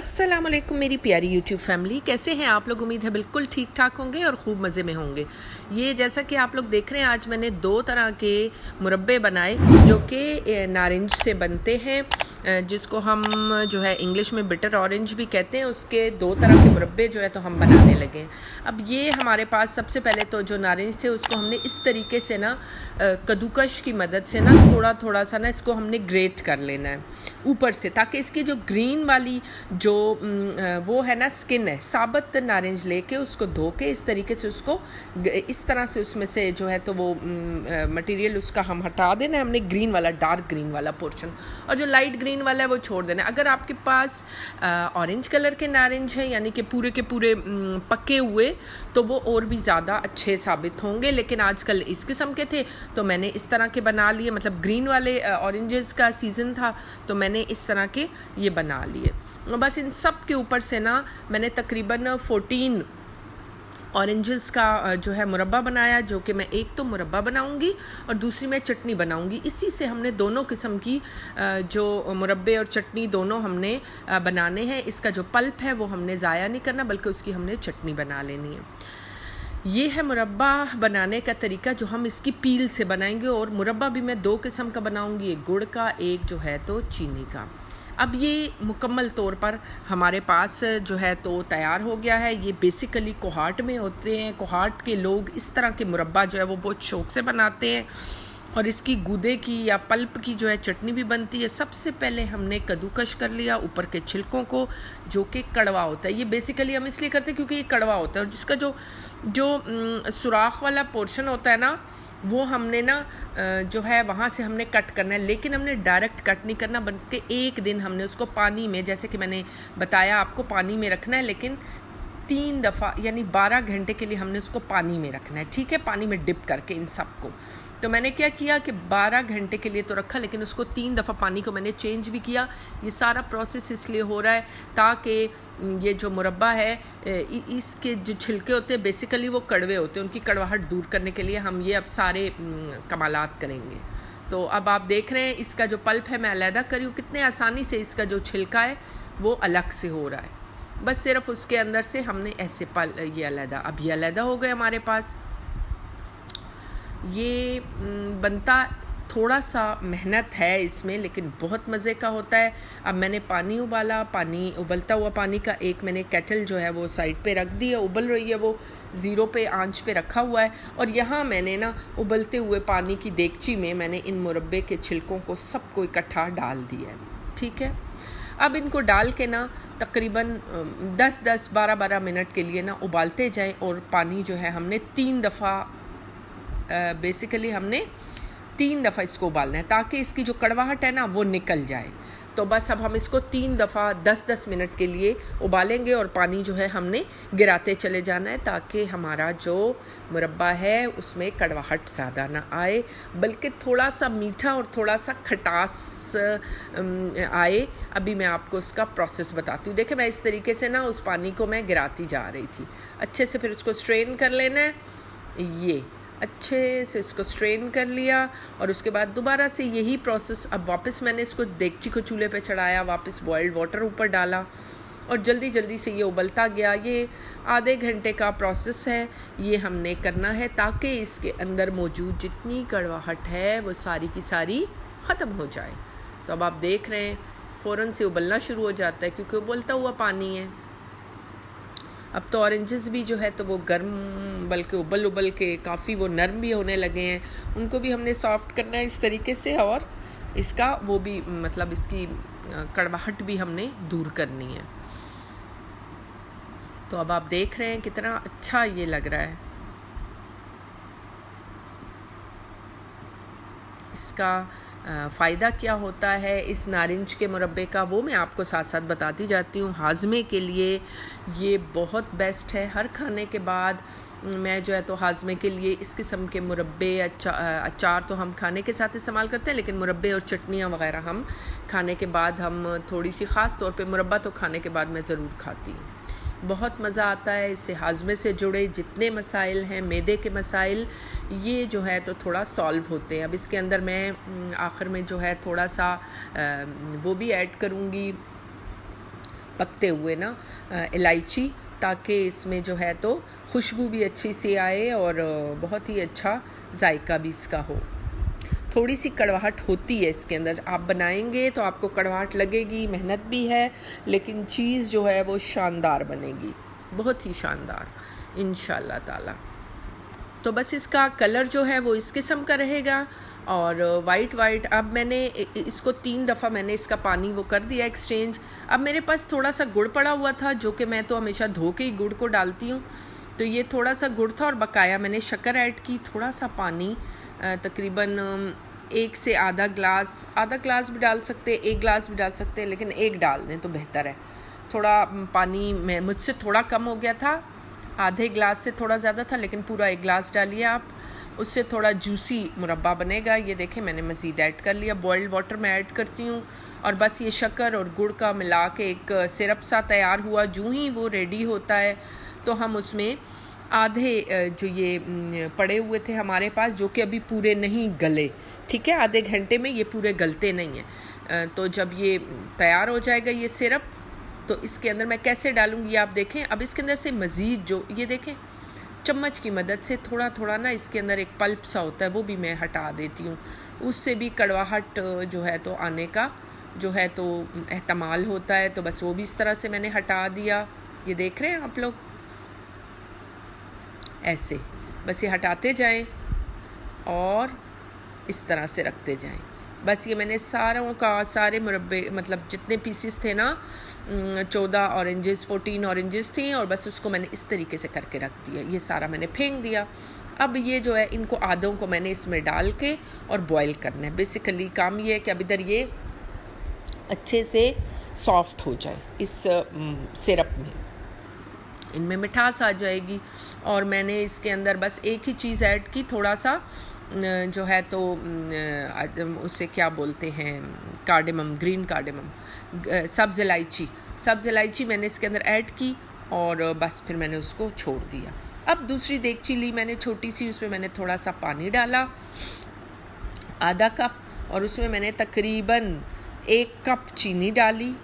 अस्सलाम वालेकुम मेरी प्यारी यूट्यूब फैमिली, कैसे हैं आप लोग। उम्मीद है बिल्कुल ठीक ठाक होंगे और ख़ूब मज़े में होंगे। ये जैसा कि आप लोग देख रहे हैं, आज मैंने दो तरह के मुरब्बे बनाए जो कि नारंज से बनते हैं, जिसको हम जो है इंग्लिश में बिटर ऑरेंज भी कहते हैं। उसके दो तरह के मुरब्बे जो है तो हम बनाने लगे हैं। अब ये हमारे पास सबसे पहले तो जो नारंज थे उसको हमने इस तरीके से ना कद्दूकश की मदद से ना थोड़ा थोड़ा सा ना इसको हमने ग्रेट कर लेना है ऊपर से, ताकि इसकी जो ग्रीन वाली जो वो है ना स्किन है, साबुत नारंज लेके उसको धो के इस तरीके से उसको इस तरह से उसमें से जो है तो वो मटेरियल उसका हम हटा देना है हमने, ग्रीन वाला डार्क ग्रीन वाला पोर्शन, और जो लाइट ग्रीन वाला है वो छोड़ देना है। अगर आपके पास ऑरेंज कलर के नारंज हैं यानी कि पूरे के पूरे पके हुए, तो वो और भी ज़्यादा अच्छे साबित होंगे, लेकिन आजकल इस किस्म के थे तो मैंने इस तरह के बना लिए। मतलब ग्रीन वाले ऑरेंजेस का सीज़न था तो मैंने इस तरह के ये बना लिए। बस इन सब के ऊपर से ना मैंने तकरीबन 14 ऑरेंजेस का जो है मुरब्बा बनाया, जो कि मैं एक तो मुरब्बा बनाऊंगी और दूसरी मैं चटनी बनाऊंगी। इसी से हमने दोनों किस्म की जो मुरब्बे और चटनी दोनों हमने बनाने हैं। इसका जो पल्प है वो हमने ज़ाया नहीं करना, बल्कि उसकी हमने चटनी बना लेनी है। ये है मुरब्बा बनाने का तरीका जो हम इसकी पील से बनाएंगे। और मुरब्बा भी मैं दो किस्म का बनाऊंगी, एक गुड़ का, एक जो है तो चीनी का। अब ये मुकम्मल तौर पर हमारे पास जो है तो तैयार हो गया है। ये बेसिकली कोहाट में होते हैं। कोहाट के लोग इस तरह के मुरब्बा जो है वो बहुत शौक़ से बनाते हैं, और इसकी गूदे की या पल्प की जो है चटनी भी बनती है। सबसे पहले हमने कद्दूकश कर लिया ऊपर के छिलकों को, जो कि कड़वा होता है। ये बेसिकली हम इसलिए करते हैं क्योंकि ये कड़वा होता है, और जिसका जो सुराख वाला पोर्शन होता है ना, वो हमने ना जो है वहाँ से हमने कट करना है। लेकिन हमने डायरेक्ट कट नहीं करना, बल्कि एक दिन हमने उसको पानी में, जैसे कि मैंने बताया आपको, पानी में रखना है। लेकिन 3 दफ़ा यानी 12 घंटे के लिए हमने उसको पानी में रखना है, ठीक है, पानी में डिप करके इन सब को। तो मैंने क्या किया कि 12 घंटे के लिए तो रखा, लेकिन उसको 3 दफ़ा पानी को मैंने चेंज भी किया। ये सारा प्रोसेस इसलिए हो रहा है ताकि ये जो मुरब्बा है, इसके जो छिलके होते हैं बेसिकली वो कड़वे होते हैं, उनकी कड़वाहट दूर करने के लिए हम ये अब सारे कमालात करेंगे। तो अब आप देख रहे हैं इसका जो पल्प है मैं अलहदा करी हूँ, कितने आसानी से इसका जो छिलका है वो अलग से हो रहा है। बस सिर्फ उसके अंदर से हमने ऐसे ये अलहदा, अब ये अलहदा हो गए हमारे पास। ये बनता थोड़ा सा मेहनत है इसमें, लेकिन बहुत मज़े का होता है। अब मैंने पानी उबाला, पानी उबलता हुआ पानी का एक मैंने केटल जो है वो साइड पे रख दी है, उबल रही है, वो 0 पे आंच पे रखा हुआ है। और यहाँ मैंने ना उबलते हुए पानी की देगची में मैंने इन मुरब्बे के छिलकों को सबको इकट्ठा डाल दिया है, ठीक है। अब इनको डाल के ना तकरीबन 10-10, 12-12 मिनट के लिए ना उबालते जाएं, और पानी जो है हमने 3 दफ़ा बेसिकली हमने 3 दफ़ा इसको उबालना है, ताकि इसकी जो कड़वाहट है ना वो निकल जाए। तो बस अब हम इसको 3 दफ़ा 10-10 मिनट के लिए उबालेंगे, और पानी जो है हमने गिराते चले जाना है, ताकि हमारा जो मुरब्बा है उसमें कड़वाहट ज़्यादा ना आए, बल्कि थोड़ा सा मीठा और थोड़ा सा खटास आए। अभी मैं आपको उसका प्रोसेस बताती हूँ। देखिए, मैं इस तरीके से ना उस पानी को मैं गिराती जा रही थी अच्छे से। फिर उसको स्ट्रेन कर लेना है, ये अच्छे से इसको स्ट्रेन कर लिया, और उसके बाद दोबारा से यही प्रोसेस। अब वापस मैंने इसको देगची को चूल्हे पे चढ़ाया, वापस बॉइल्ड वाटर ऊपर डाला, और जल्दी जल्दी से ये उबलता गया। ये आधे घंटे का प्रोसेस है, ये हमने करना है ताकि इसके अंदर मौजूद जितनी कड़वाहट है वो सारी की सारी ख़त्म हो जाए। तो अब आप देख रहे हैं फ़ौरन से उबलना शुरू हो जाता है, क्योंकि उबलता हुआ पानी है। अब तो ऑरेंजेस भी जो है तो वो गर्म, बल्कि उबल के काफ़ी वो नरम भी होने लगे हैं, उनको भी हमने सॉफ्ट करना है इस तरीके से, और इसका वो भी मतलब इसकी कड़वाहट भी हमने दूर करनी है। तो अब आप देख रहे हैं कितना अच्छा ये लग रहा है। इसका फ़ायदा क्या होता है इस नारंज के मुरब्बे का, वो मैं आपको साथ साथ बताती जाती हूँ। हाजमे के लिए ये बहुत बेस्ट है। हर खाने के बाद मैं जो है तो हाजमे के लिए इस किस्म के मुरब्बे, अचार तो हम खाने के साथ इस्तेमाल करते हैं, लेकिन मुरब्बे और चटनियाँ वग़ैरह हम खाने के बाद, हम थोड़ी सी ख़ास तौर पे मुरब्बा तो खाने के बाद मैं ज़रूर खाती हूँ। बहुत मज़ा आता है इससे। हाजमे से जुड़े जितने मसाइल हैं, मैदे के मसाइल, ये जो है तो थोड़ा सॉल्व होते हैं। अब इसके अंदर मैं आखिर में जो है थोड़ा सा वो भी ऐड करूँगी, पकते हुए ना इलायची, ताकि इसमें जो है तो खुशबू भी अच्छी सी आए और बहुत ही अच्छा जायका भी इसका हो। थोड़ी सी कड़वाहट होती है इसके अंदर, आप बनाएंगे तो आपको कड़वाहट लगेगी, मेहनत भी है, लेकिन चीज़ जो है वो शानदार बनेगी, बहुत ही शानदार इंशाल्लाह ताला। तो बस इसका कलर जो है वो इस किस्म का रहेगा और वाइट। अब मैंने इसको 3 दफ़ा मैंने इसका पानी वो कर दिया एक्सचेंज। अब मेरे पास थोड़ा सा गुड़ पड़ा हुआ था, जो कि मैं तो हमेशा धो के ही गुड़ को डालती हूँ, तो ये थोड़ा सा गुड़ था और बकाया मैंने शक्कर ऐड की, थोड़ा सा पानी, तकरीबन 1 से आधा ग्लास भी डाल सकते हैं, 1 गिलास भी डाल सकते हैं, लेकिन 1 डाल दें तो बेहतर है। थोड़ा पानी में मुझसे थोड़ा कम हो गया था, आधे गिलास से थोड़ा ज़्यादा था, लेकिन पूरा 1 गिलास डालिए आप, उससे थोड़ा जूसी मुरब्बा बनेगा। ये देखें मैंने मज़ीद ऐड कर लिया, बॉइल्ड वाटर में ऐड करती हूँ और बस ये शक्कर और गुड़ का मिला के एक सिरप सा तैयार हुआ। जूँ ही वो रेडी होता है तो हम उसमें आधे जो ये पड़े हुए थे हमारे पास, जो कि अभी पूरे नहीं गले, ठीक है, आधे घंटे में ये पूरे गलते नहीं हैं, तो जब ये तैयार हो जाएगा ये सिरप, तो इसके अंदर मैं कैसे डालूँगी आप देखें। अब इसके अंदर से मज़ीद जो ये देखें चम्मच की मदद से थोड़ा थोड़ा ना इसके अंदर एक पल्प सा होता है, वो भी मैं हटा देती हूँ, उससे भी कड़वाहट जो है तो आने का जो है तो एहतमाल होता है, तो बस वो भी इस तरह से मैंने हटा दिया। ये देख रहे हैं आप लोग, ऐसे बस ये हटाते जाएं और इस तरह से रखते जाएं। बस ये मैंने सारे मुरब्बे, मतलब जितने पीसेस थे ना, 14 ऑरेंजेस 14 ऑरेंजेस थी, और बस उसको मैंने इस तरीके से करके रख दिया। ये सारा मैंने फेंक दिया। अब ये जो है इनको आधों को मैंने इसमें डाल के और बॉईल करना है। बेसिकली काम ये है कि अब इधर ये अच्छे से सॉफ्ट हो जाए इस सिरप में, इनमें मिठास आ जाएगी। और मैंने इसके अंदर बस एक ही चीज़ ऐड की, थोड़ा सा जो है तो उसे क्या बोलते हैं, कार्डेमम, ग्रीन कार्डेमम, सब्ज़ इलायची मैंने इसके अंदर ऐड की और बस फिर मैंने उसको छोड़ दिया। अब दूसरी देगची ली मैंने छोटी सी, उसमें मैंने थोड़ा सा पानी डाला, आधा कप, और उसमें मैंने तकरीबन 1 कप चीनी डाली,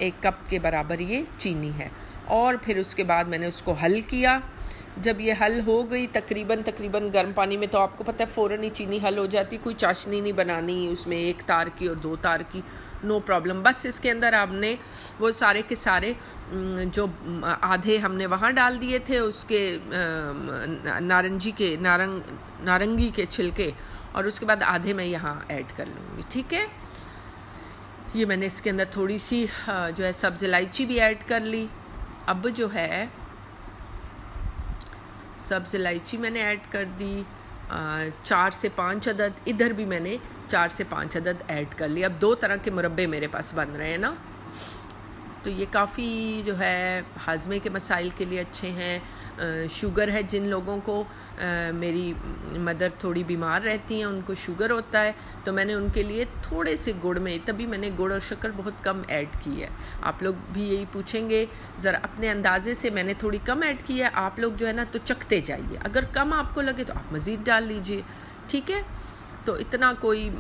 1 कप के बराबर ये चीनी है। और फिर उसके बाद मैंने उसको हल किया। जब ये हल हो गई तकरीबन गर्म पानी में, तो आपको पता है फ़ौरन ही चीनी हल हो जाती, कोई चाशनी नहीं बनानी उसमें 1 तार की और 2 तार की, नो प्रॉब्लम। बस इसके अंदर आपने वो सारे के सारे जो आधे हमने वहाँ डाल दिए थे उसके नारंगी के छिलके, और उसके बाद आधे मैं यहाँ ऐड कर लूँगी, ठीक है। ये मैंने इसके अंदर थोड़ी सी जो है सब्ज़ इलायची भी ऐड कर ली। अब जो है सब्ज़ इलायची मैंने ऐड कर दी 4 से 5 अदद, इधर भी मैंने 4 से 5 अदद ऐड कर लिया। अब 2 तरह के मुरब्बे मेरे पास बन रहे हैं ना, तो ये काफ़ी जो है हाजमे के मसाइल के लिए अच्छे हैं। शुगर है जिन लोगों को, मेरी मदर थोड़ी बीमार रहती हैं, उनको शुगर होता है, तो मैंने उनके लिए थोड़े से गुड़ में, तभी मैंने गुड़ और शक्कर बहुत कम ऐड की है। आप लोग भी यही पूछेंगे, ज़रा अपने अंदाजे से मैंने थोड़ी कम ऐड की है, आप लोग जो है ना तो चखते जाइए, अगर कम आपको लगे तो आप मज़ीद डाल लीजिए, ठीक है। तो इतना कोई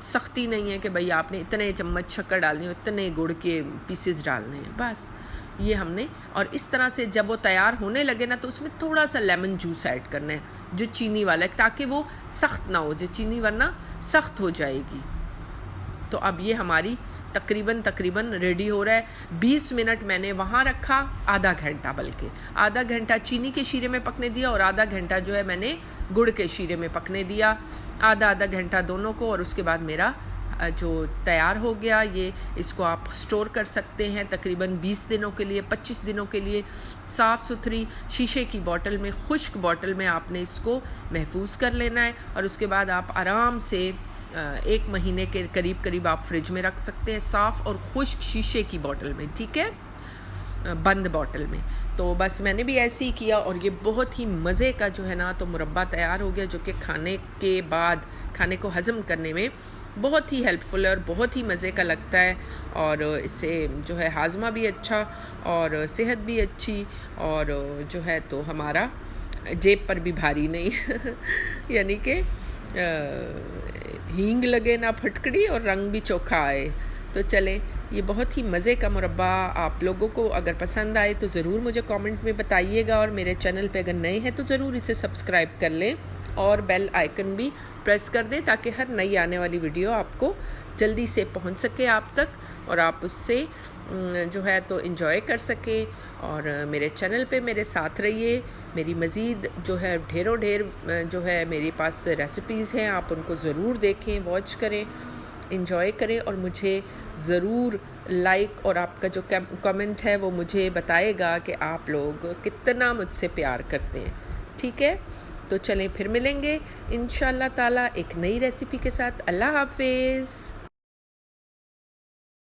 सख्ती नहीं है कि भाई आपने इतने चम्मच शक्कर डालनी है, इतने गुड़ के पीसेस डालने हैं, बस ये हमने। और इस तरह से जब वो तैयार होने लगे ना, तो उसमें थोड़ा सा लेमन जूस ऐड करना है, जो चीनी वाला है, ताकि वो सख्त ना हो जाए, चीनी वरना सख्त हो जाएगी। तो अब ये हमारी तकरीबन रेडी हो रहा है। 20 मिनट मैंने वहाँ रखा, आधा घंटा, बल्कि आधा घंटा चीनी के शीरे में पकने दिया और आधा घंटा जो है मैंने गुड़ के शीरे में पकने दिया, आधा घंटा दोनों को। और उसके बाद मेरा जो तैयार हो गया, ये इसको आप स्टोर कर सकते हैं तकरीबन 20 दिनों के लिए, 25 दिनों के लिए। साफ़ सुथरी शीशे की बोतल में, खुश्क बोतल में आपने इसको महफूज कर लेना है, और उसके बाद आप आराम से 1 महीने के करीब आप फ्रिज में रख सकते हैं, साफ़ और खुश्क शीशे की बोतल में, ठीक है, बंद बोतल में। तो बस मैंने भी ऐसे ही किया, और ये बहुत ही मज़े का जो है ना तो मुरब्बा तैयार हो गया, जो कि खाने के बाद खाने को हज़म करने में बहुत ही हेल्पफुल है और बहुत ही मज़े का लगता है। और इससे जो है हाजमा भी अच्छा और सेहत भी अच्छी, और जो है तो हमारा जेब पर भी भारी नहीं यानी कि हींग लगे ना फटकड़ी और रंग भी चोखा आए। तो चले ये बहुत ही मज़े का मुरब्बा आप लोगों को अगर पसंद आए तो ज़रूर मुझे कमेंट में बताइएगा, और मेरे चैनल पे अगर नए हैं तो ज़रूर इसे सब्सक्राइब कर लें और बेल आइकन भी प्रेस कर दें ताकि हर नई आने वाली वीडियो आपको जल्दी से पहुंच सके आप तक, और आप उससे जो है तो एंजॉय कर सकें। और मेरे चैनल पे मेरे साथ रहिए। मेरी मज़ीद जो है ढेरों ढेर जो है मेरे पास रेसिपीज़ हैं, आप उनको ज़रूर देखें, वॉच करें, एंजॉय करें, और मुझे ज़रूर लाइक और आपका जो कमेंट है वो मुझे बताएगा कि आप लोग कितना मुझसे प्यार करते हैं। ठीक है, तो चलें फिर मिलेंगे इंशाल्लाह ताला एक नई रेसिपी के साथ। अल्लाह हाफिज़।